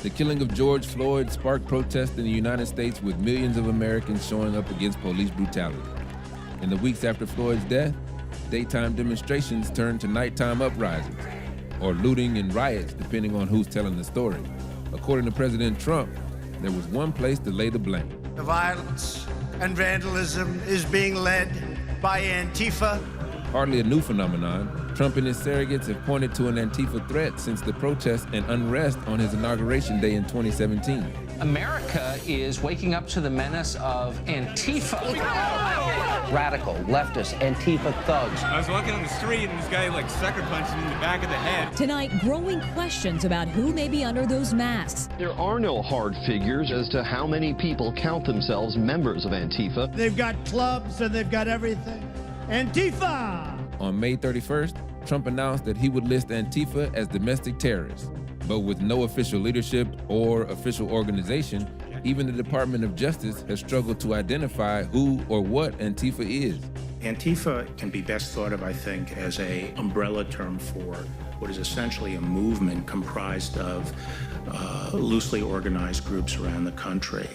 The killing of George Floyd sparked protests in the United States, with millions of Americans showing up against police brutality. In the weeks after Floyd's death, daytime demonstrations turned to nighttime uprisings, or looting and riots, depending on who's telling the story. According to President Trump, there was one place to lay the blame. The violence and vandalism is being led by Antifa. Hardly a new phenomenon, Trump and his surrogates have pointed to an Antifa threat since the protests and unrest on his inauguration day in 2017. America is waking up to the menace of Antifa. Radical, leftist, Antifa thugs. I was walking on the street and this guy sucker punched me in the back of the head. Tonight, growing questions about who may be under those masks. There are no hard figures as to how many people count themselves members of Antifa. They've got clubs and they've got everything. Antifa! On May 31st, Trump announced that he would list Antifa as domestic terrorists. But with no official leadership or official organization, even the Department of Justice has struggled to identify who or what Antifa is. Antifa can be best thought of, I think, as an umbrella term for what is essentially a movement comprised of loosely organized groups around the country.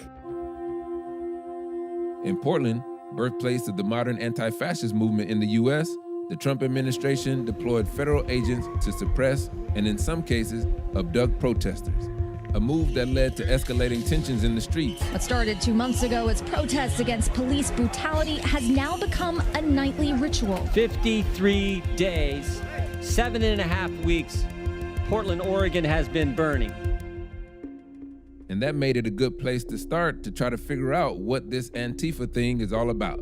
In Portland, birthplace of the modern anti-fascist movement in the U.S., the Trump administration deployed federal agents to suppress and, in some cases, abduct protesters, a move that led to escalating tensions in the streets. What started 2 months ago as protests against police brutality has now become a nightly ritual. 53 days, 7.5 weeks, Portland, Oregon has been burning. And that made it a good place to start to try to figure out what this Antifa thing is all about.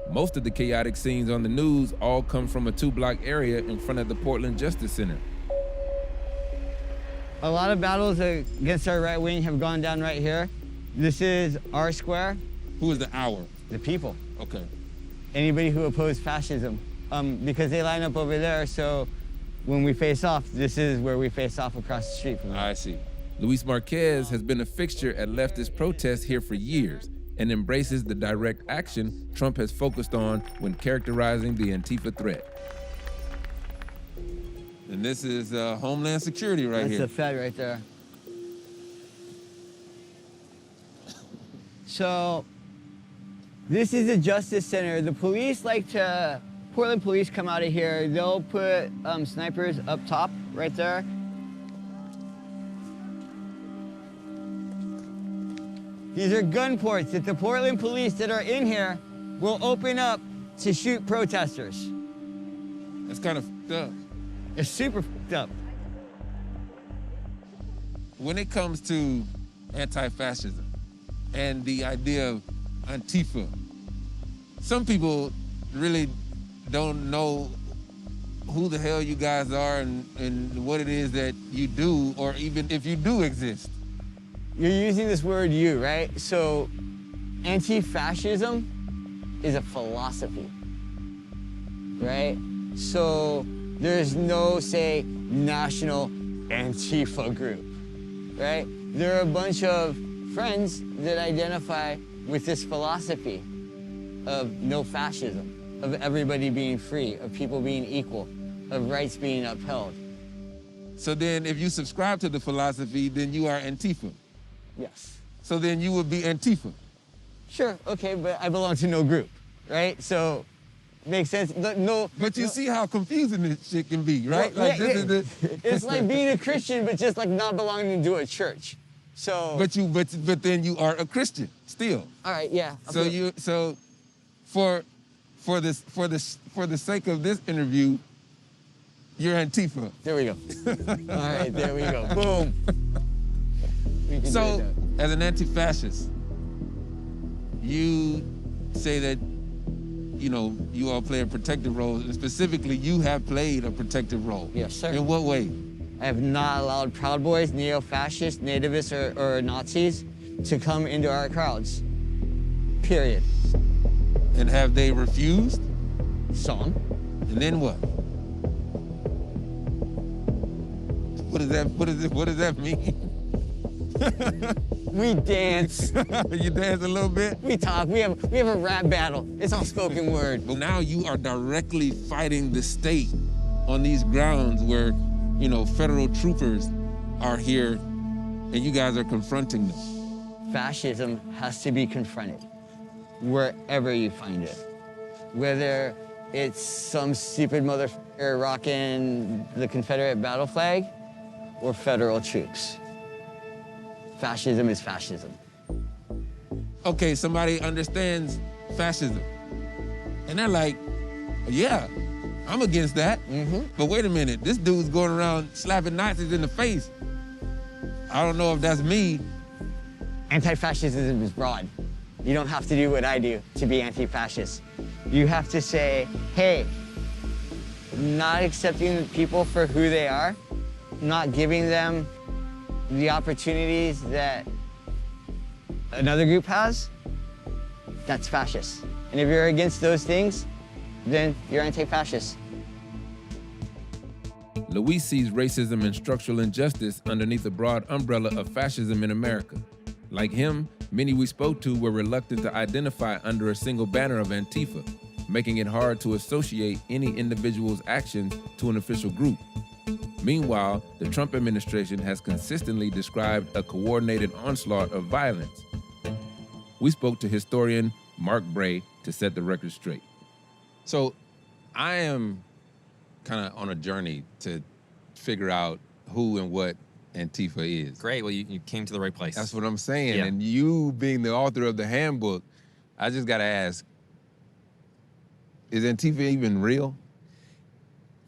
Most of the chaotic scenes on the news all come from a 2-block area in front of the Portland Justice Center. A lot of battles against our right wing have gone down right here. This is our square. Who is the our? The people. Okay. Anybody who opposed fascism. Because they line up over there, so when we face off, this is where we face off across the street from them. I see. Luis Marquez has been a fixture at leftist protests here for years and embraces the direct action Trump has focused on when characterizing the Antifa threat. And this is Homeland Security right here. That's the Fed right there. So, this is the Justice Center. The police Portland police come out of here. They'll put snipers up top right there. These are gun ports that the Portland police that are in here will open up to shoot protesters. That's kind of fucked up. It's super fucked up. When it comes to anti-fascism and the idea of Antifa, some people really don't know who the hell you guys are and what it is that you do, or even if you do exist. You're using this word "you," right? So, anti-fascism is a philosophy, right? So, there's no, say, national Antifa group, right? There are a bunch of friends that identify with this philosophy of no fascism, of everybody being free, of people being equal, of rights being upheld. So then if you subscribe to the philosophy, then you are Antifa. Yes. So then you would be Antifa. Sure, okay, but I belong to no group, right? So, makes sense. No. But you see how confusing this shit can be, right? Well, it's like being a Christian, but just like not belonging to a church. So. But then you are a Christian still. All right, yeah. So for the sake of this interview, you're Antifa. There we go. All right, there we go. Boom. So, as an anti-fascist, you say that, you know, you all play a protective role, and specifically, you have played a protective role. Yes, sir. In what way? I have not allowed Proud Boys, neo-fascists, nativists, or Nazis to come into our crowds. Period. And have they refused? Some. And then what? What does that mean? We dance. You dance a little bit? We talk. We have a rap battle. It's all spoken word. But now you are directly fighting the state on these grounds where, you know, federal troopers are here and you guys are confronting them. Fascism has to be confronted wherever you find it. Whether it's some stupid motherfucker rocking the Confederate battle flag or federal troops. Fascism is fascism. Okay, somebody understands fascism. And they're like, yeah, I'm against that. But wait a minute, this dude's going around slapping Nazis in the face. I don't know if that's me. Anti-fascism is broad. You don't have to do what I do to be anti-fascist. You have to say, hey, not accepting people for who they are, not giving them the opportunities that another group has, that's fascist. And if you're against those things, then you're anti-fascist. Luis sees racism and structural injustice underneath the broad umbrella of fascism in America. Like him, many we spoke to were reluctant to identify under a single banner of Antifa, making it hard to associate any individual's actions to an official group. Meanwhile, the Trump administration has consistently described a coordinated onslaught of violence. We spoke to historian Mark Bray to set the record straight. So I am kind of on a journey to figure out who and what Antifa is. Great, well, you came to the right place. That's what I'm saying. Yeah. And you being the author of the handbook, I just gotta ask, is Antifa even real?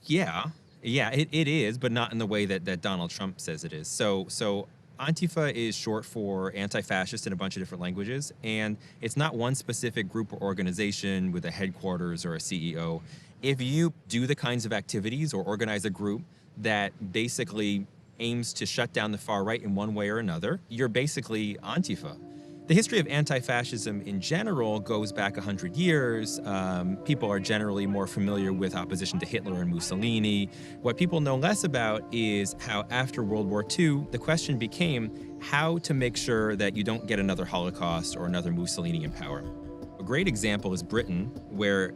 Yeah, it is, but not in the way that Donald Trump says it is. So Antifa is short for anti-fascist in a bunch of different languages, and it's not one specific group or organization with a headquarters or a CEO. If you do the kinds of activities or organize a group that basically aims to shut down the far right in one way or another, you're basically Antifa. The history of anti-fascism in general goes back 100 years. People are generally more familiar with opposition to Hitler and Mussolini. What people know less about is how after World War II, the question became how to make sure that you don't get another Holocaust or another Mussolini in power. A great example is Britain, where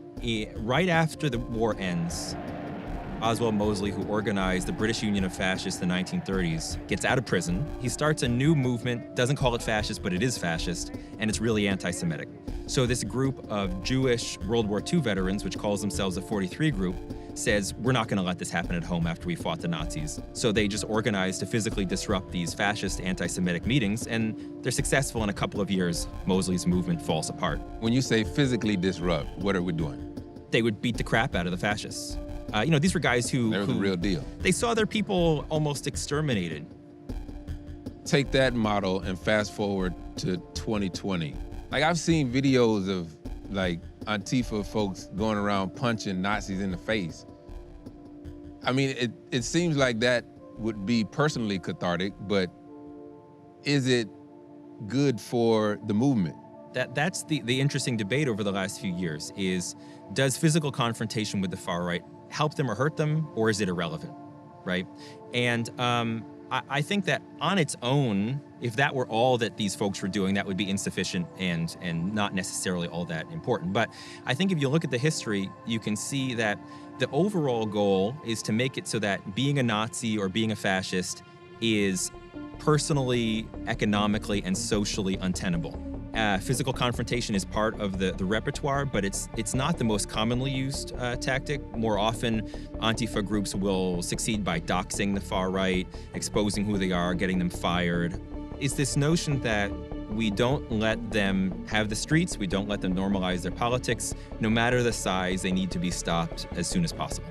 right after the war ends, Oswald Mosley, who organized the British Union of Fascists in the 1930s, gets out of prison. He starts a new movement, doesn't call it fascist, but it is fascist, and it's really anti-Semitic. So this group of Jewish World War II veterans, which calls themselves the 43 Group, says, we're not gonna let this happen at home after we fought the Nazis. So they just organize to physically disrupt these fascist anti-Semitic meetings, and they're successful in a couple of years. Mosley's movement falls apart. When you say physically disrupt, what are we doing? They would beat the crap out of the fascists. These were guys who— They were the real deal. They saw their people almost exterminated. Take that model and fast forward to 2020. Like, I've seen videos of, like, Antifa folks going around punching Nazis in the face. I mean, it seems like that would be personally cathartic, but is it good for the movement? That's the interesting debate over the last few years is, does physical confrontation with the far right help them or hurt them, or is it irrelevant, right? And I think that on its own, if that were all that these folks were doing, that would be insufficient and not necessarily all that important. But I think if you look at the history, you can see that the overall goal is to make it so that being a Nazi or being a fascist is personally, economically, and socially untenable. Physical confrontation is part of the repertoire, but it's not the most commonly used tactic. More often, Antifa groups will succeed by doxing the far right, exposing who they are, getting them fired. It's this notion that we don't let them have the streets, we don't let them normalize their politics. No matter the size, they need to be stopped as soon as possible.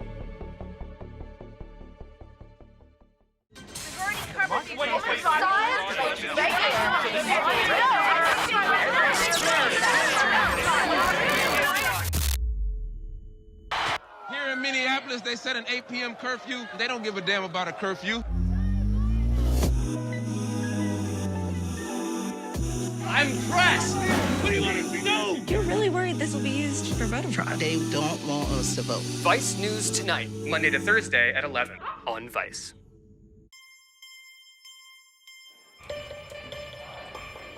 Here in Minneapolis, they set an 8 p.m. curfew. They don't give a damn about a curfew. I'm pressed. What do you want us to do? You're really worried this will be used for voter fraud. They don't want us to vote. Vice News Tonight, Monday to Thursday at 11 on Vice.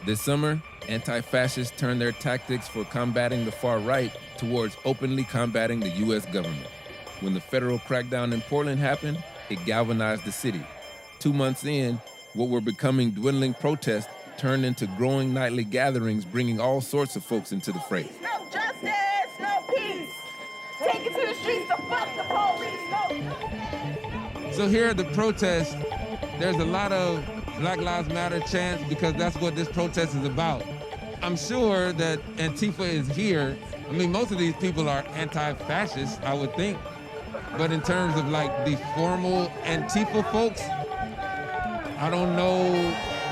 This summer, anti-fascists turned their tactics for combating the far right towards openly combating the U.S. government. When the federal crackdown in Portland happened, it galvanized the city. 2 months in, what were becoming dwindling protests turned into growing nightly gatherings, bringing all sorts of folks into the fray. No justice, no peace. Take it to the streets to fuck the police. No. So here at the protest, there's a lot of Black Lives Matter chants because that's what this protest is about. I'm sure that Antifa is here. I mean, most of these people are anti-fascist, I would think. But in terms of like the formal Antifa folks, I don't know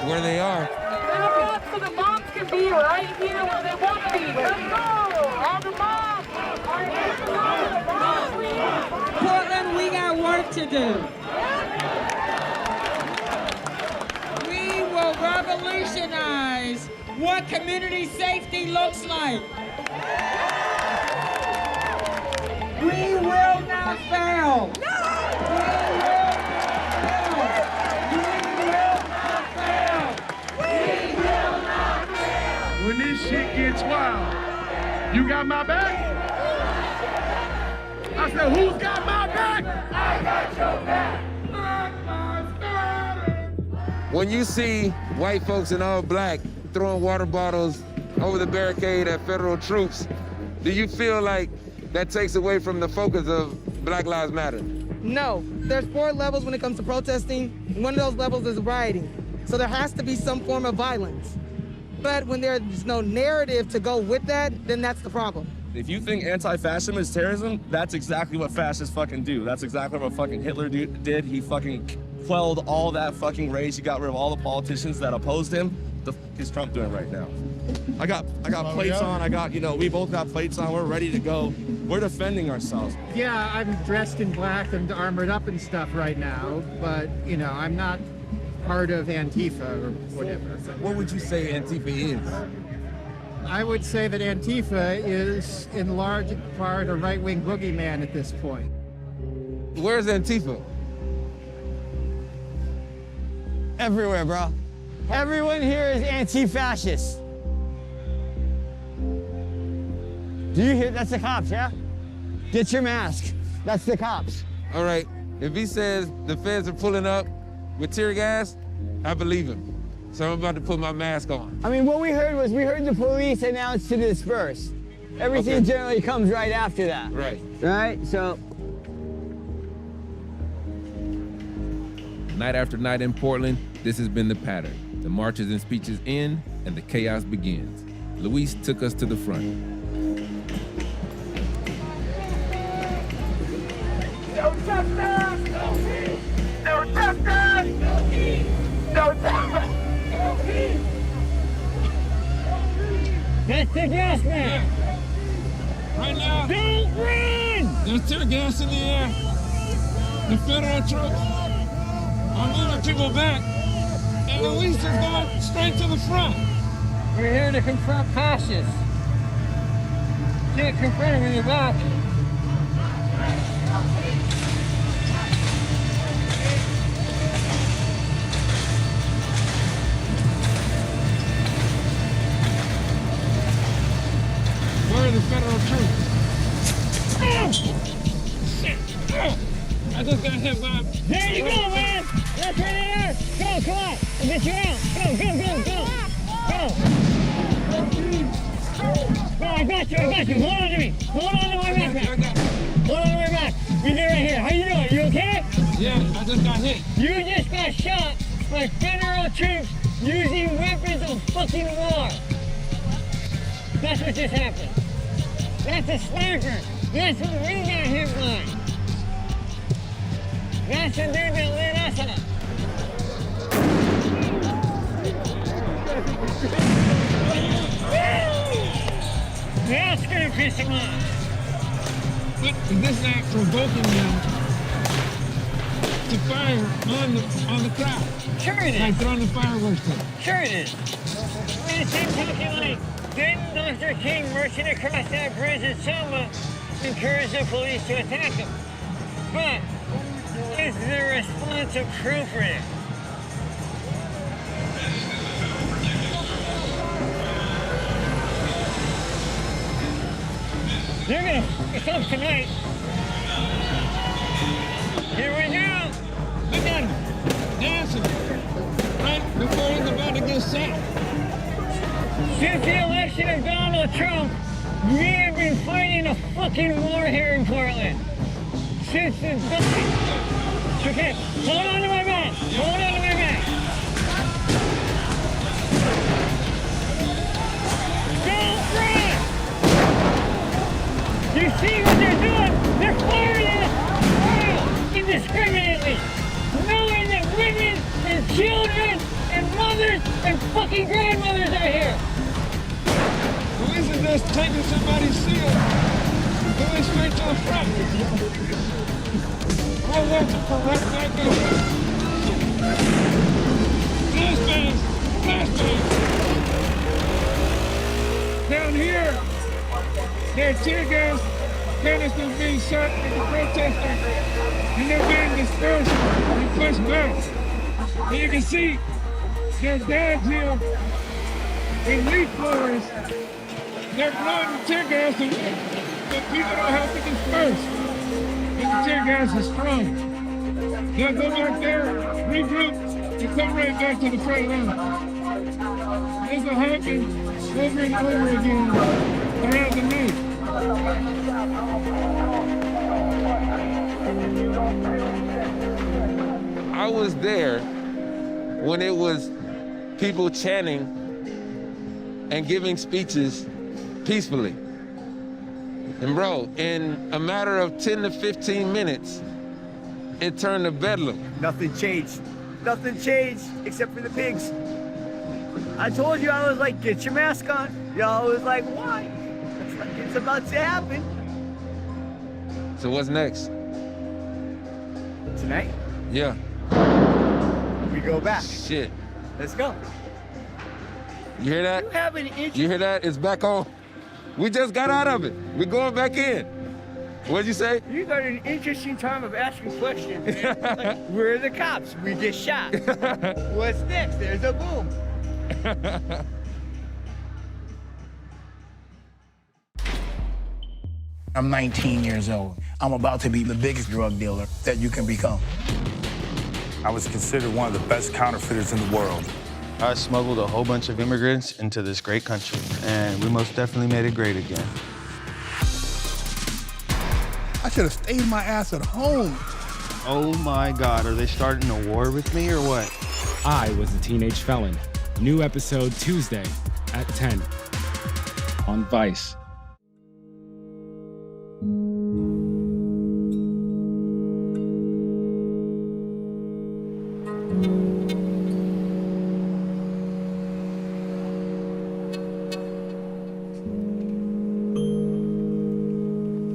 where they are. So the moms can be right here where they want to be. Let's go! All the moms! Portland, we got work to do. We will revolutionize what community safety looks like. We will not fail. No! When this shit gets wild, you got my back? I said, who's got my back? I got your back. When you see white folks in all black throwing water bottles over the barricade at federal troops, do you feel like that takes away from the focus of Black Lives Matter? No, there's 4 levels when it comes to protesting. One of those levels is rioting. So there has to be some form of violence. But when there's no narrative to go with that, then that's the problem. If you think anti-fascism is terrorism, that's exactly what fascists fucking do. That's exactly what fucking Hitler did. He fucking quelled all that fucking rage. He got rid of all the politicians that opposed him. The fuck is Trump doing right now? I got plates on. We both got plates on. We're ready to go. We're defending ourselves. Yeah, I'm dressed in black and armored up and stuff right now, but, I'm not part of Antifa or whatever. What would you say Antifa is? I would say that Antifa is in large part a right-wing boogeyman at this point. Where's Antifa? Everywhere, bro. Everyone here is anti-fascist. Do you hear? That's the cops, yeah? Get your mask. That's the cops. All right, if he says the feds are pulling up with tear gas, I believe him. So I'm about to put my mask on. I mean, what we heard the police announce to disperse. Everything generally comes right after that. Right. Right, so. Night after night in Portland, this has been the pattern. The marches and speeches end, and the chaos begins. Luis took us to the front. No justice! No peace! No justice! No peace! No justice! No peace! That's the gas man! Right now, Don't run! there's tear gas in the air. The federal troops are moving people back. And Luis is going straight to the front. We're here to confront fascists. Can't confront them in your back. Where are the federal troops? Shit! I just got hit by... There you go, man! That's right there! Go, come on! I'll get you out! Go! No, I got you! Hold on to me! Hold on to my back! Hold on to my back! You're right here. How you doing? You okay? Yeah, I just got hit. You just got shot by federal troops using weapons of fucking war. That's what just happened. That's a sniper. That's what we got hit by. That's the dude that lit us up. That's gonna piss him off. But is this act provoking them to fire on the crowd? Sure it is. Like throwing the fireworks thing. Sure it is. It seems something like, didn't Dr. King marching across that bridge in Selma encourage the police to attack him? But is the response appropriate? They're gonna fuck us up tonight. Here we go. Look at him. Dance Since the election of Donald Trump, we have been fighting a fucking war here in Portland. Since the... Okay, hold on to my back. Hold on to my back. Don't run! You see what they're doing? They're firing at us indiscriminately, knowing that women and children and mothers and fucking grandmothers are here. This is just taking somebody's seal, going straight to the front. I want to correct that goal. Flashbangs. Down here, there's tear gas canisters being shot at the protesters, and they're being dispersed and pushed back. And you can see their dads here in leaf blowers. They're blowing the tear gas, but people don't have to disperse. The tear gas is strong. They'll go back there, regroup, and come right back to the front line. This will happen over and over again around the night. I was there when it was people chanting and giving speeches peacefully. And bro, in a matter of 10 to 15 minutes, it turned to bedlam. Nothing changed. Nothing changed except for the pigs. I told you, I was like, get your mask on. Y'all was like, why? It's about to happen. So what's next? Tonight? Yeah. We go back. Shit. Let's go. You hear that? You have an interest. You hear that? It's back on. We just got out of it. We're going back in. What'd you say? You got an interesting time of asking questions, man. Like, where are the cops? We get shot. What's next? There's a boom. I'm 19 years old. I'm about to be the biggest drug dealer that you can become. I was considered one of the best counterfeiters in the world. I smuggled a whole bunch of immigrants into this great country, and we most definitely made it great again. I should have stayed my ass at home. Oh my God, are they starting a war with me or what? I Was a Teenage Felon. New episode Tuesday at 10 on Vice.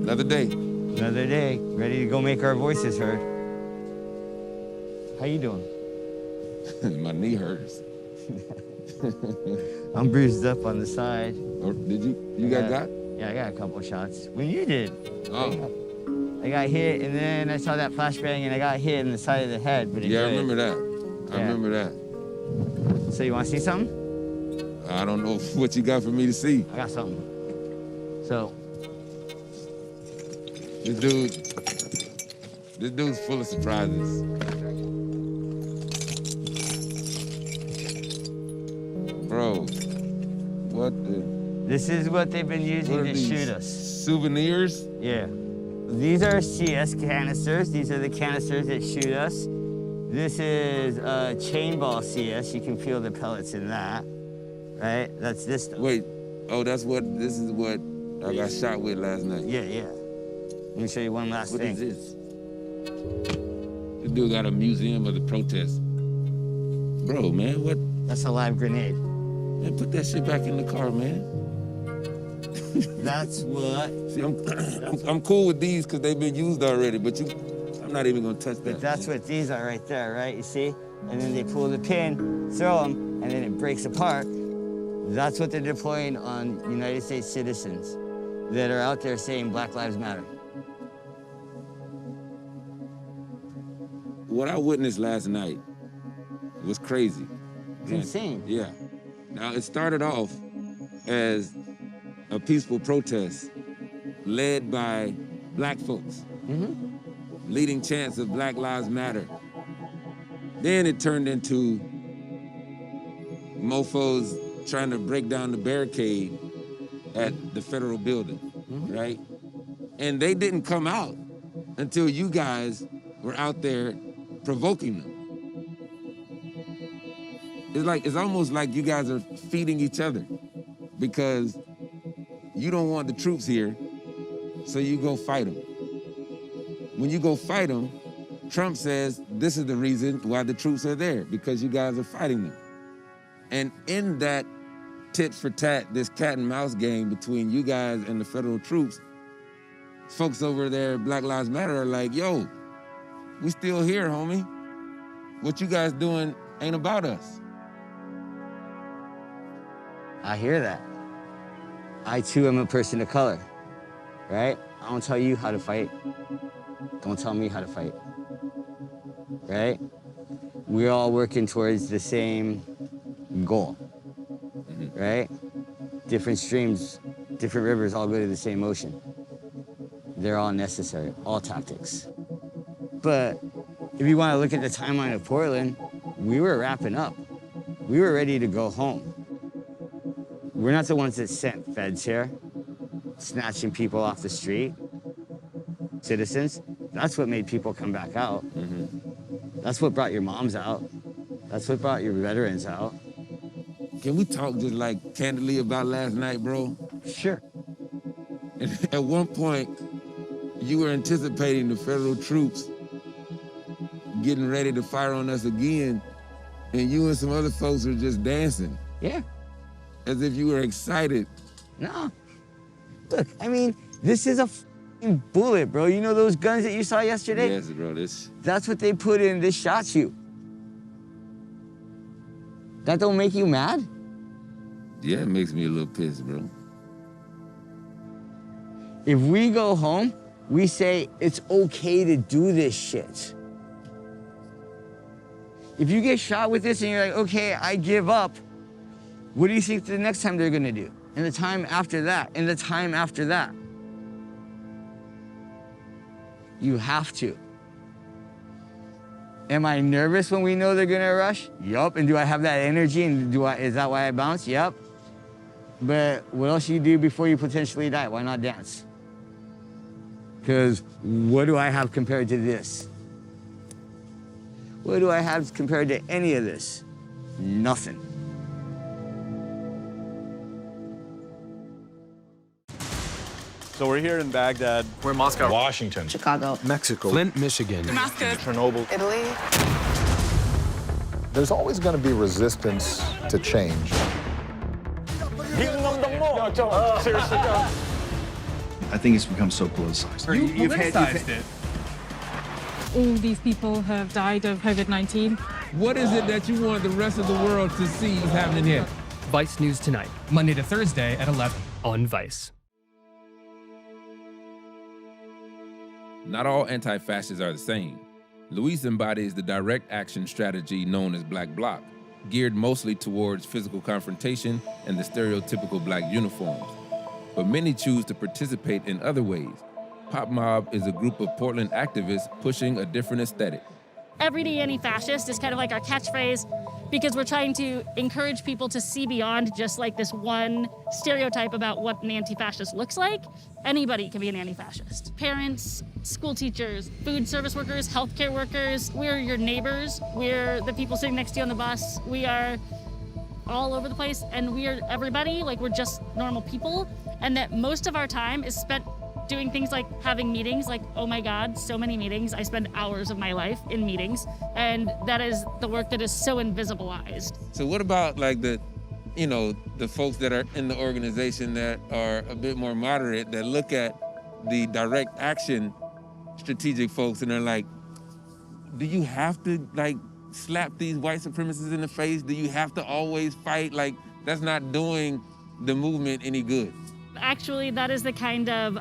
Another day. Another day, ready to go make our voices heard. How you doing? My knee hurts. I'm bruised up on the side. Or did you? You got? Yeah, I got a couple shots. When you did. Oh. I got hit, and then I saw that flashbang, and I got hit in the side of the head. But Yeah, I remember that. I remember that. So you want to see something? I don't know what you got for me to see. I got something. So. This dude's full of surprises. Bro, what the? This is what they've been using to shoot us. Souvenirs? Yeah. These are CS canisters. These are the canisters that shoot us. This is chain ball CS. You can feel the pellets in that, right? That's this stuff. Wait, oh, this is what I got shot with last night. Yeah. Let me show you one last thing. What is this? This dude got a museum of the protest. Bro, man, what? That's a live grenade. Man, put that shit back in the car, man. That's what? See, I'm cool with these because they've been used already, but I'm not even gonna touch that. But that's what these are right there, right? You see? And then they pull the pin, throw them, and then it breaks apart. That's what they're deploying on United States citizens that are out there saying Black Lives Matter. What I witnessed last night was crazy. It's insane. Yeah. Now, it started off as a peaceful protest led by black folks, leading chants of Black Lives Matter. Then it turned into mofos trying to break down the barricade at the federal building, right? And they didn't come out until you guys were out there provoking them. It's almost like you guys are feeding each other because you don't want the troops here, so you go fight them. When you go fight them, Trump says this is the reason why the troops are there, because you guys are fighting them. And in that tit for tat, this cat and mouse game between you guys and the federal troops, folks over there, Black Lives Matter, are like, yo, we still here, homie. What you guys doing ain't about us. I hear that. I too am a person of color, right? I don't tell you how to fight. Don't tell me how to fight, right? We're all working towards the same goal, right? Different streams, different rivers all go to the same ocean. They're all necessary, all tactics. But if you want to look at the timeline of Portland, we were wrapping up. We were ready to go home. We're not the ones that sent feds here, snatching people off the street, citizens. That's what made people come back out. That's what brought your moms out. That's what brought your veterans out. Can we talk just like candidly about last night, bro? Sure. At one point, you were anticipating the federal troops getting ready to fire on us again, and you and some other folks were just dancing. Yeah. As if you were excited. No. Look, I mean, this is a f***ing bullet, bro. You know those guns that you saw yesterday? Yes, bro, this. That's what they put in. This shot you. That don't make you mad? Yeah, it makes me a little pissed, bro. If we go home, we say it's okay to do this shit. If you get shot with this and you're like, okay, I give up, what do you think the next time they're gonna do? And the time after that, and the time after that. You have to. Am I nervous when we know they're gonna rush? Yup. And do I have that energy? And is that why I bounce? Yup. But what else you do before you potentially die? Why not dance? Because what do I have compared to this? What do I have compared to any of this? Nothing. So we're here in Baghdad. We're in Moscow. Washington. Chicago. Mexico. Flint, Michigan. Damascus. Chernobyl. Italy. There's always going to be resistance to change. Seriously, no. I think it's become so politicized. You politicized it. All these people have died of COVID-19. What is it that you want the rest of the world to see happening here? Vice News Tonight, Monday to Thursday at 11 on Vice. Not all anti-fascists are the same. Luis embodies the direct action strategy known as Black Bloc, geared mostly towards physical confrontation and the stereotypical black uniforms. But many choose to participate in other ways. Pop Mob is a group of Portland activists pushing a different aesthetic. Everyday anti-fascist is kind of like our catchphrase because we're trying to encourage people to see beyond just like this one stereotype about what an anti-fascist looks like. Anybody can be an anti-fascist. Parents, school teachers, food service workers, healthcare workers, we're your neighbors, we're the people sitting next to you on the bus, we are all over the place, and we are everybody, like we're just normal people, and that most of our time is spent doing things like having meetings, like, oh my God, so many meetings. I spend hours of my life in meetings, and that is the work that is so invisibilized. So what about like the folks that are in the organization that are a bit more moderate, that look at the direct action strategic folks and they're like, do you have to like slap these white supremacists in the face? Do you have to always fight? Like, that's not doing the movement any good. Actually, that is the kind of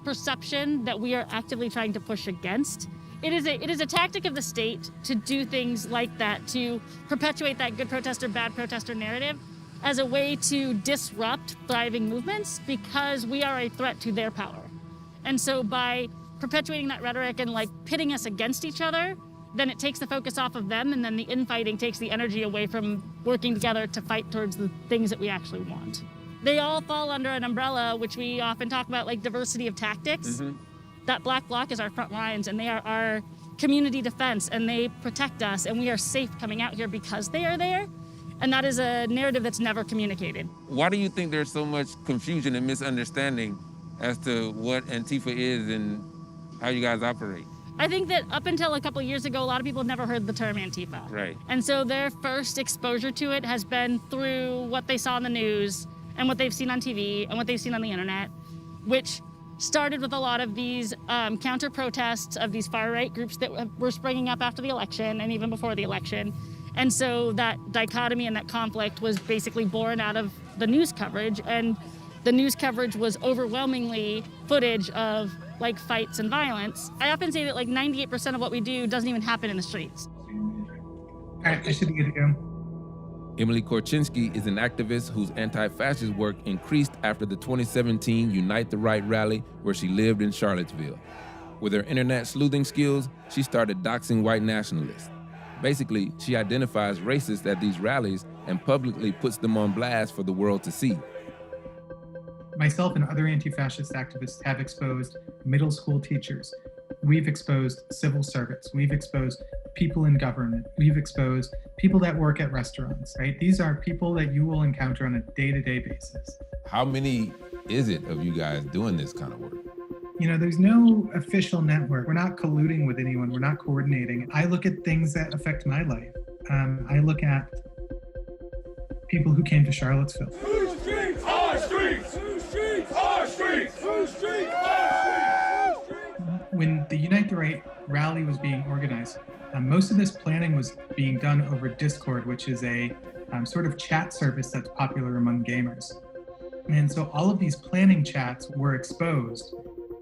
perception that we are actively trying to push against. It is a tactic of the state to do things like that, to perpetuate that good protester, bad protester narrative as a way to disrupt thriving movements because we are a threat to their power. And so by perpetuating that rhetoric and like pitting us against each other, then it takes the focus off of them, and then the infighting takes the energy away from working together to fight towards the things that we actually want. They all fall under an umbrella, which we often talk about, like diversity of tactics. That black bloc is our front lines, and they are our community defense, and they protect us, and we are safe coming out here because they are there. And that is a narrative that's never communicated. Why do you think there's so much confusion and misunderstanding as to what Antifa is and how you guys operate? I think that up until a couple of years ago, a lot of people never heard the term Antifa. Right. And so their first exposure to it has been through what they saw in the news and what they've seen on TV and what they've seen on the internet, which started with a lot of these counter protests of these far-right groups that were springing up after the election and even before the election. And so that dichotomy and that conflict was basically born out of the news coverage, and the news coverage was overwhelmingly footage of like fights and violence. I often say that like 98% of what we do doesn't even happen in the streets. All right, I should be good to go. Emily Korchinski is an activist whose anti-fascist work increased after the 2017 Unite the Right rally where she lived in Charlottesville. With her internet sleuthing skills, she started doxing white nationalists. Basically, she identifies racists at these rallies and publicly puts them on blast for the world to see. Myself and other anti-fascist activists have exposed middle school teachers. We've exposed civil servants. We've exposed people in government. We've exposed people that work at restaurants, right? These are people that you will encounter on a day-to-day basis. How many is it of you guys doing this kind of work? You know, there's no official network. We're not colluding with anyone. We're not coordinating. I look at things that affect my life. I look at people who came to Charlottesville. Whose streets? Our streets! Whose streets? Our streets! Whose streets? Our streets! When the Unite the Right rally was being organized, most of this planning was being done over Discord, which is a sort of chat service that's popular among gamers. And so all of these planning chats were exposed.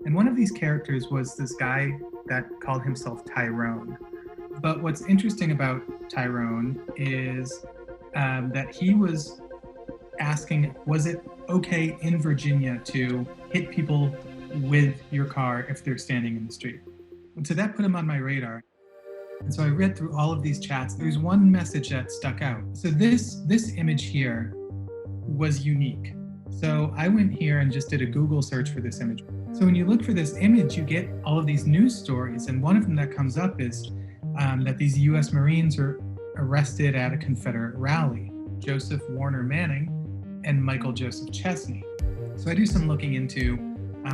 And one of these characters was this guy that called himself Tyrone. But what's interesting about Tyrone is that he was asking, was it okay in Virginia to hit people with your car if they're standing in the street? And so that put him on my radar. And so I read through all of these chats. There's one message that stuck out. So this image here was unique. So I went here and just did a Google search for this image. So when you look for this image, you get all of these news stories. And one of them that comes up is that these US Marines were arrested at a Confederate rally, Joseph Warner Manning and Michael Joseph Chesney. So I do some looking into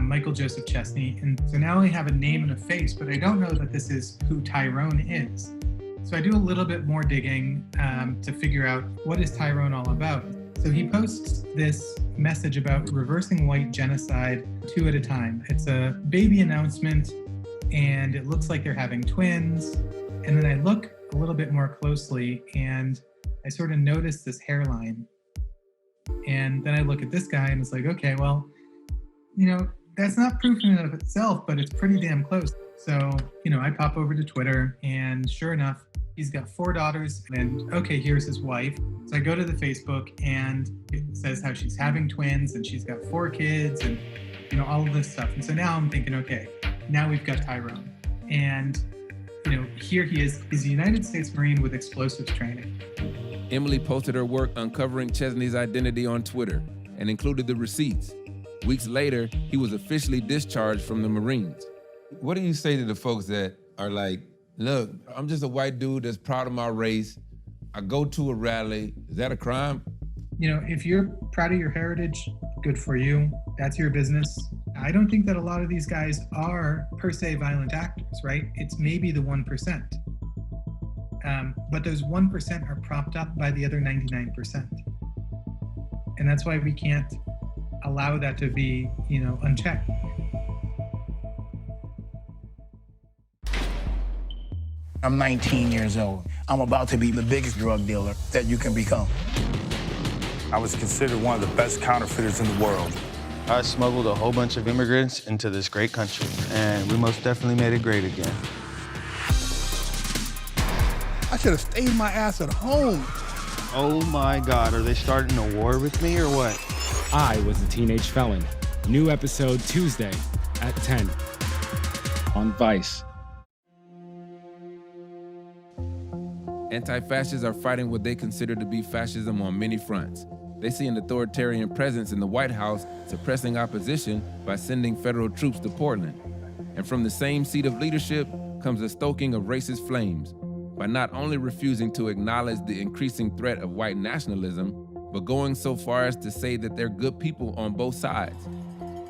Michael Joseph Chesney. And so now I have a name and a face, but I don't know that this is who Tyrone is. So I do a little bit more digging to figure out what is Tyrone all about. So he posts this message about reversing white genocide 2 at a time. It's a baby announcement, and it looks like they're having twins. And then I look a little bit more closely, and I sort of notice this hairline. And then I look at this guy, and it's like, okay, well, you know, that's not proof in and of itself, but it's pretty damn close. So, you know, I pop over to Twitter, and sure enough, he's got 4 daughters, and okay, here's his wife. So I go to the Facebook, and it says how she's having twins, and she's got 4 kids, and, you know, all of this stuff. And so now I'm thinking, okay, now we've got Tyrone. And, you know, here he is. He's a United States Marine with explosives training. Emily posted her work uncovering Chesney's identity on Twitter and included the receipts. Weeks later, he was officially discharged from the Marines. What do you say to the folks that are like, look, I'm just a white dude that's proud of my race. I go to a rally. Is that a crime? You know, if you're proud of your heritage, good for you. That's your business. I don't think that a lot of these guys are per se violent actors, right? It's maybe the 1%. But those 1% are propped up by the other 99%. And that's why we can't allow that to be, you know, unchecked. I'm 19 years old. I'm about to be the biggest drug dealer that you can become. I was considered one of the best counterfeiters in the world. I smuggled a whole bunch of immigrants into this great country, and we most definitely made it great again. I should have stayed my ass at home. Oh my God, are they starting a war with me or what? I Was a Teenage Felon. New episode Tuesday at 10 on Vice. Anti-fascists are fighting what they consider to be fascism on many fronts. They see an authoritarian presence in the White House suppressing opposition by sending federal troops to Portland. And from the same seat of leadership comes the stoking of racist flames by not only refusing to acknowledge the increasing threat of white nationalism, but going so far as to say that they're good people on both sides.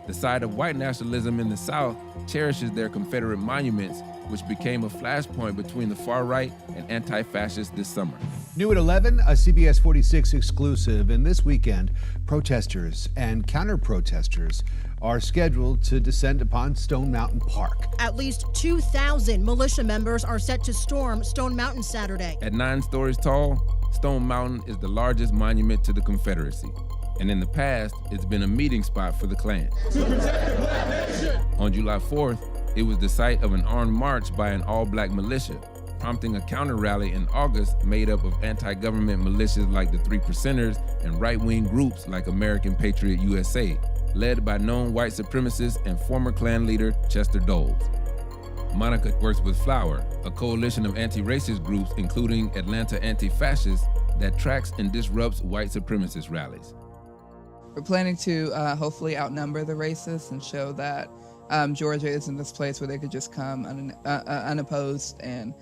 The side of white nationalism in the South cherishes their Confederate monuments, which became a flashpoint between the far right and anti-fascists this summer. New at 11, a CBS 46 exclusive. And this weekend, protesters and counter-protesters are scheduled to descend upon Stone Mountain Park. At least 2,000 militia members are set to storm Stone Mountain Saturday. At 9 stories tall, Stone Mountain is the largest monument to the Confederacy. And in the past, it's been a meeting spot for the Klan. On July 4th, it was the site of an armed march by an all-black militia, prompting a counter-rally in August made up of anti-government militias like the Three Percenters and right-wing groups like American Patriot USA, led by known white supremacist and former Klan leader Chester Doles. Monica works with Flower, a coalition of anti-racist groups, including Atlanta Anti-Fascists, that tracks and disrupts white supremacist rallies. We're planning to hopefully outnumber the racists and show that Georgia isn't this place where they could just come unopposed and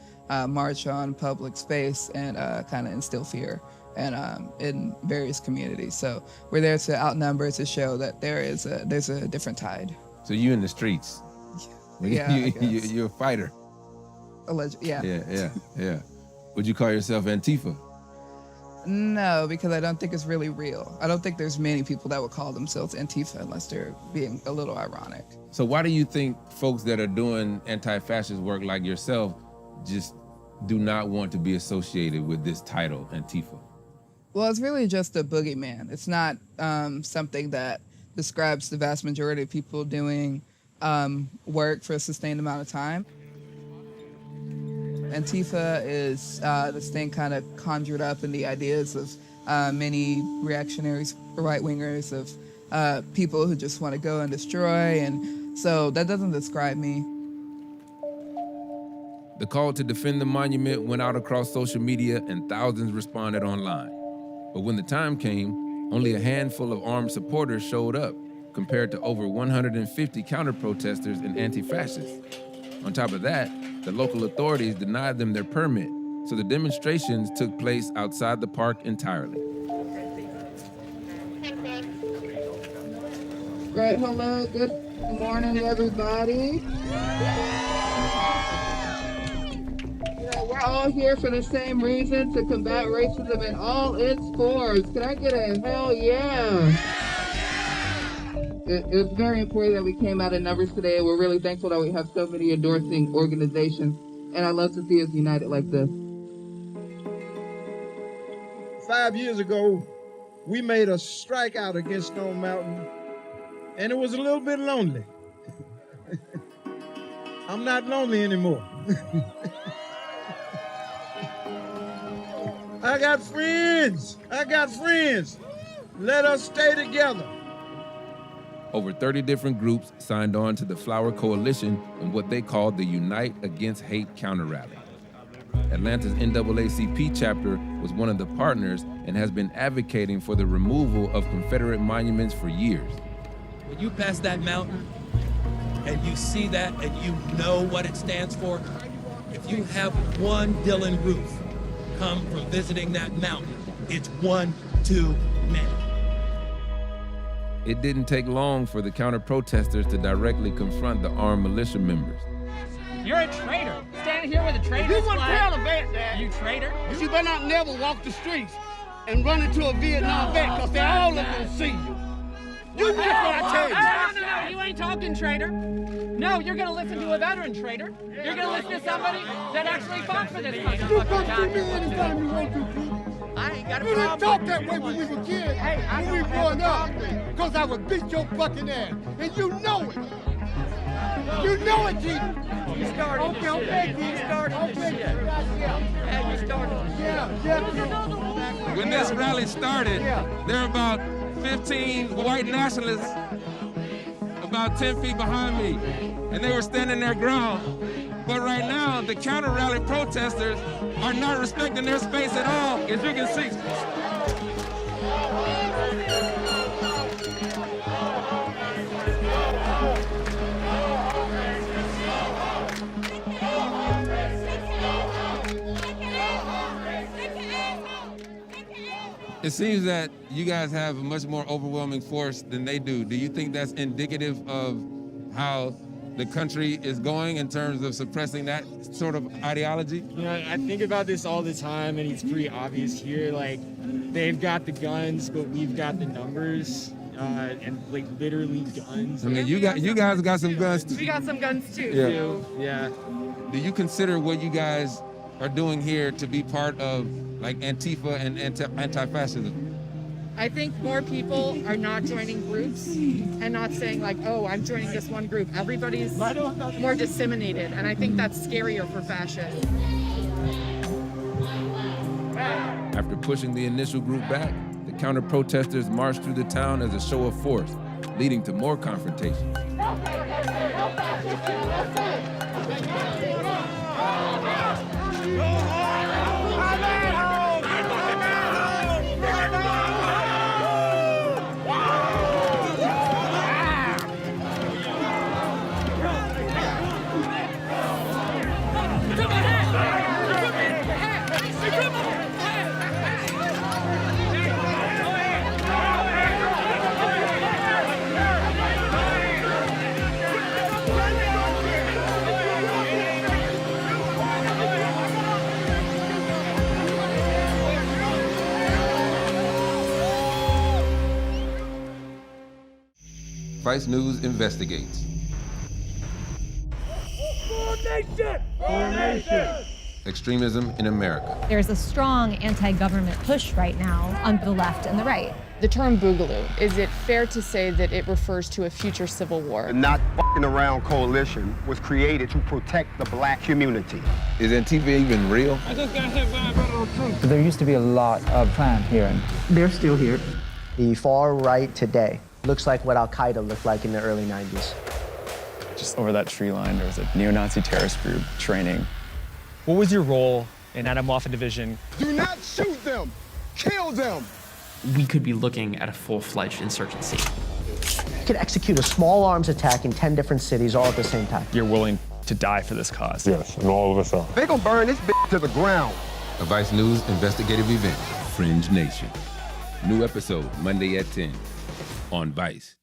march on public space and kind of instill fear and in various communities. So we're there to outnumber, to show that there's a different tide. So you in the streets? Yeah, you're a fighter. Yeah. Would you call yourself Antifa? No, because I don't think it's really real. I don't think there's many people that would call themselves Antifa unless they're being a little ironic. So why do you think folks that are doing anti-fascist work like yourself just do not want to be associated with this title, Antifa? Well, it's really just a boogeyman. It's not something that describes the vast majority of people doing work for a sustained amount of time. Antifa is this thing kind of conjured up in the ideas of many reactionaries, right-wingers, of people who just want to go and destroy, and so that doesn't describe me. The call to defend the monument went out across social media and thousands responded online. But when the time came, only a handful of armed supporters showed up, compared to over 150 counter-protesters and anti-fascists. On top of that, the local authorities denied them their permit, so the demonstrations took place outside the park entirely. Right, hello, good morning, everybody. We're all here for the same reason, to combat racism in all its forms. Can I get a hell yeah? It's very important that we came out in numbers today. We're really thankful that we have so many endorsing organizations, and I love to see us united like this. 5 years ago, we made a strikeout against Stone Mountain, and it was a little bit lonely. I'm not lonely anymore. I got friends. Let us stay together. Over 30 different groups signed on to the Flower Coalition in what they called the Unite Against Hate Counter Rally. Atlanta's NAACP chapter was one of the partners and has been advocating for the removal of Confederate monuments for years. When you pass that mountain and you see that and you know what it stands for, if you have one Dylan Roof come from visiting that mountain, it's one too many. It didn't take long for the counter-protesters to directly confront the armed militia members. You're a traitor. Standing here with a traitor You want to flag. tell a vet that. You traitor. But you better not never walk the streets and run into a Vietnam vet, because they're all going to see you. You watch what I tell you. No, you ain't talking, traitor. No, you're going to listen to a veteran, traitor. You're going to listen to somebody that actually fought for this country. You come to me anytime you want to, Pete. I ain't got a You problem. didn't talk that way when we were kids, when we were growing up, because I would beat your fucking ass, and you know it. You know it, G. You started this shit. You started this shit. Yeah, you started this shit. Yeah. When this rally started, there were about 15 white nationalists about 10 feet behind me, and they were standing their ground. But right now, the counter-rally protesters are not respecting their space at all, as you can see. It seems that you guys have a much more overwhelming force than they do. Do you think that's indicative of how the country is going in terms of suppressing that sort of ideology? You know, I think about this all the time, and it's pretty obvious here. Like, they've got the guns, but we've got the numbers, and like literally guns. I mean, you guys got some guns too. We got some guns too. Yeah. Do you consider what you guys are doing here to be part of like Antifa and anti-fascism? I think more people are not joining groups and not saying like, oh, I'm joining this one group. Everybody's more disseminated, and I think that's scarier for fascists. After pushing the initial group back, the counter-protesters marched through the town as a show of force, leading to more confrontations. Vice News investigates. Extremism in America. There's a strong anti-government push right now on the left and the right. The term Boogaloo, is it fair to say that it refers to a future civil war? The Not Fucking Around Coalition was created to protect the black community. Is Antifa even real? I just got hit by a battle of truth. There used to be a lot of planned here. They're still here. The far right today looks like what Al-Qaeda looked like in the early 90s. Just over that tree line, there was a neo-Nazi terrorist group training. What was your role in Atomwaffen Division? Do not shoot them! Kill them! We could be looking at a full-fledged insurgency. You could execute a small arms attack in 10 different cities all at the same time. You're willing to die for this cause? Yes, and all of us are. They gonna burn this bitch to the ground. A Vice News investigative event, Fringe Nation. New episode Monday at 10 on Vice.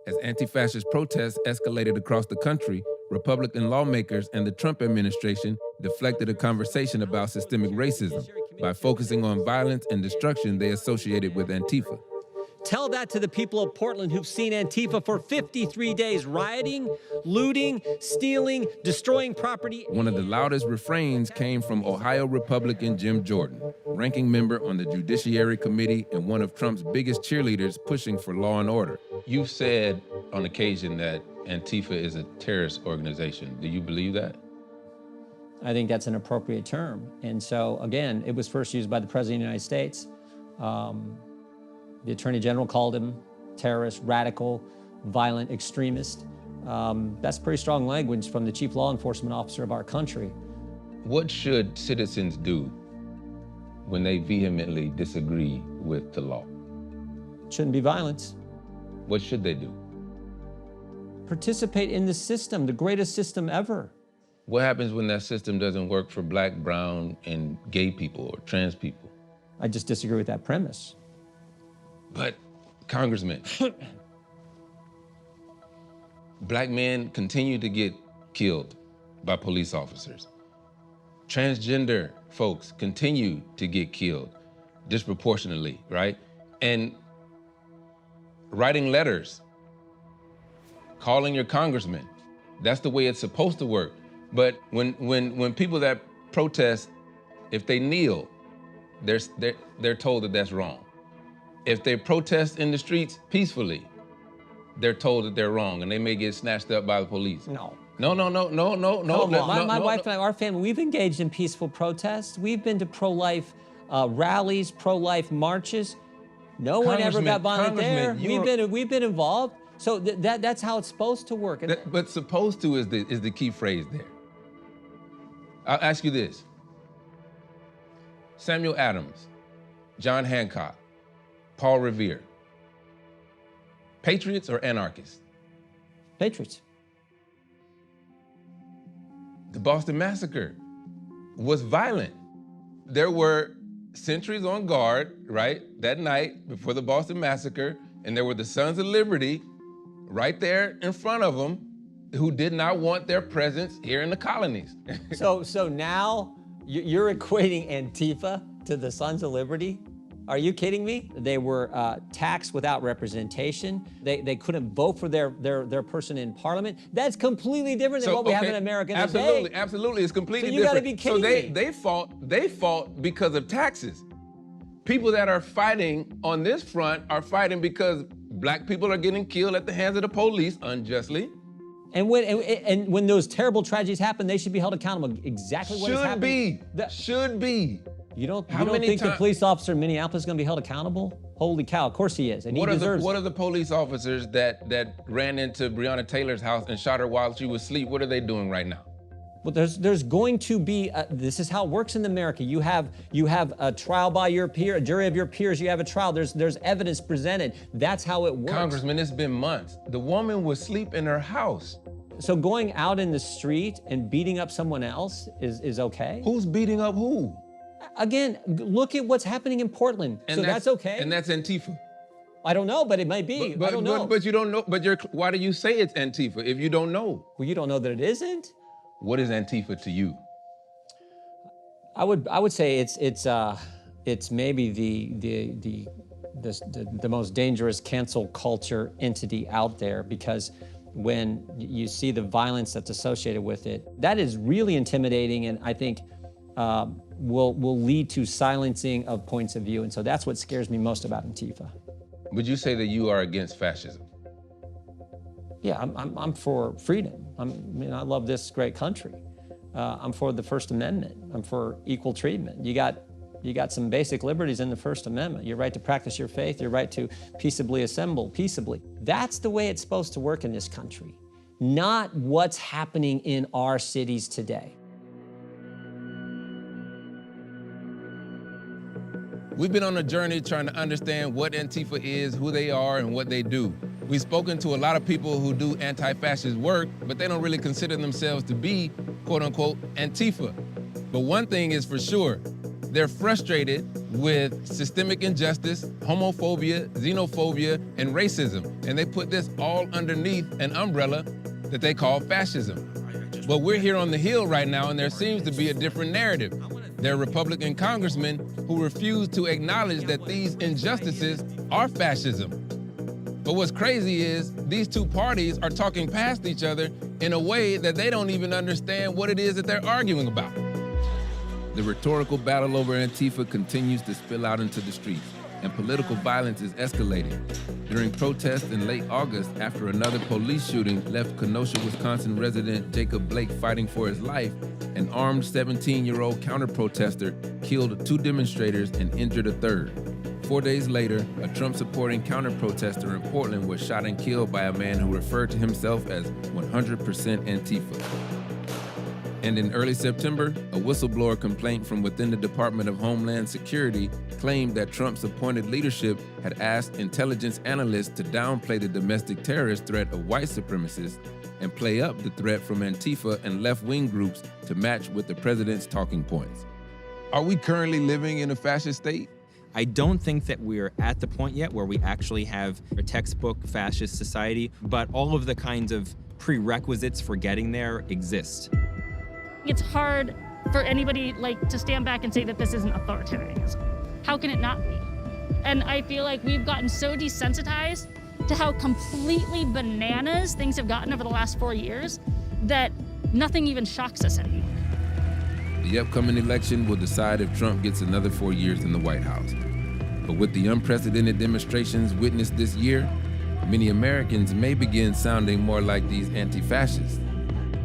As anti-fascist protests escalated across the country, Republican lawmakers and the Trump administration deflected a conversation about systemic racism by focusing on violence and destruction they associated with Antifa. Tell that to the people of Portland who've seen Antifa for 53 days, rioting, looting, stealing, destroying property. One of the loudest refrains came from Ohio Republican Jim Jordan, ranking member on the Judiciary Committee and one of Trump's biggest cheerleaders pushing for law and order. You've said on occasion that Antifa is a terrorist organization. Do you believe that? I think that's an appropriate term. And so, again, it was first used by the President of the United States. The Attorney General called him terrorist, radical, violent extremist. That's pretty strong language from the chief law enforcement officer of our country. What should citizens do when they vehemently disagree with the law? It shouldn't be violence. What should they do? Participate in the system, the greatest system ever. What happens when that system doesn't work for black, brown, and gay people or trans people? I just disagree with that premise. But, Congressman, black men continue to get killed by police officers. Transgender folks continue to get killed disproportionately, right? And writing letters, calling your congressman, that's the way it's supposed to work. But when people that protest, if they kneel, they're told that that's wrong. If they protest in the streets peacefully, they're told that they're wrong and they may get snatched up by the police. No. No. My wife and I, our family, we've engaged in peaceful protests. We've been to pro-life rallies, pro-life marches. No one ever got violent there. We've been involved. So that's how it's supposed to work. But supposed to is the key phrase there. I'll ask you this. Samuel Adams, John Hancock, Paul Revere. Patriots or anarchists? Patriots. The Boston Massacre was violent. There were sentries on guard, right, that night before the Boston Massacre, and there were the Sons of Liberty right there in front of them who did not want their presence here in the colonies. So now you're equating Antifa to the Sons of Liberty? Are you kidding me? They were taxed without representation. They couldn't vote for their person in parliament. That's completely different than what we have in America today. Absolutely, it's completely different. So you different. gotta be kidding me. They fought because of taxes. People that are fighting on this front are fighting because black people are getting killed at the hands of the police unjustly. And when those terrible tragedies happen, they should be held accountable. Exactly what is happening. Should be. You don't think the police officer in Minneapolis is going to be held accountable? Holy cow, of course he is, and he deserves it. What are the police officers that ran into Breonna Taylor's house and shot her while she was asleep? What are they doing right now? Well, there's going to be, this is how it works in America. You have a trial by your peer, a jury of your peers, you have a trial, there's evidence presented. That's how it works. Congressman, it's been months. The woman was asleep in her house. So going out in the street and beating up someone else is okay? Who's beating up who? Again, look at what's happening in Portland. So that's okay. And that's Antifa. I don't know, but it might be. I don't know. But you don't know. Why do you say it's Antifa if you don't know? Well, you don't know that it isn't. What is Antifa to you? I would say it's maybe the most dangerous cancel culture entity out there, because when you see the violence that's associated with it, that is really intimidating, and I think will lead to silencing of points of view. And so that's what scares me most about Antifa. Would you say that you are against fascism? Yeah, I'm for freedom. I love this great country. I'm for the First Amendment. I'm for equal treatment. You got some basic liberties in the First Amendment. Your right to practice your faith, your right to peaceably assemble peaceably. That's the way it's supposed to work in this country, not what's happening in our cities today. We've been on a journey trying to understand what Antifa is, who they are, and what they do. We've spoken to a lot of people who do anti-fascist work, but they don't really consider themselves to be, quote unquote, Antifa. But one thing is for sure, they're frustrated with systemic injustice, homophobia, xenophobia, and racism. And they put this all underneath an umbrella that they call fascism. But we're here on the Hill right now, and there seems to be a different narrative. There are Republican congressmen who refuse to acknowledge that these injustices are fascism. But what's crazy is these two parties are talking past each other in a way that they don't even understand what it is that they're arguing about. The rhetorical battle over Antifa continues to spill out into the streets, and political violence is escalating. During protests in late August, after another police shooting left Kenosha, Wisconsin resident Jacob Blake fighting for his life, an armed 17-year-old counter-protester killed 2 demonstrators and injured a third. 4 days later, a Trump-supporting counter-protester in Portland was shot and killed by a man who referred to himself as 100% Antifa. And in early September, a whistleblower complaint from within the Department of Homeland Security claimed that Trump's appointed leadership had asked intelligence analysts to downplay the domestic terrorist threat of white supremacists and play up the threat from Antifa and left-wing groups to match with the president's talking points. Are we currently living in a fascist state? I don't think that we're at the point yet where we actually have a textbook fascist society, but all of the kinds of prerequisites for getting there exist. It's hard for anybody to stand back and say that this isn't authoritarianism. How can it not be? And I feel like we've gotten so desensitized to how completely bananas things have gotten over the last 4 years that nothing even shocks us anymore. The upcoming election will decide if Trump gets another 4 years in the White House. But with the unprecedented demonstrations witnessed this year, many Americans may begin sounding more like these anti-fascists.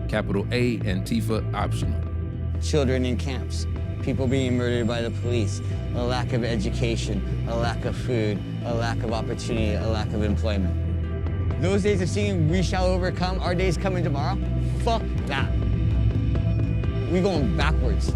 Capital A, Antifa optional. Children in camps, people being murdered by the police, a lack of education, a lack of food, a lack of opportunity, a lack of employment. Those days of singing "We Shall Overcome," our day's coming tomorrow, fuck that. We going backwards.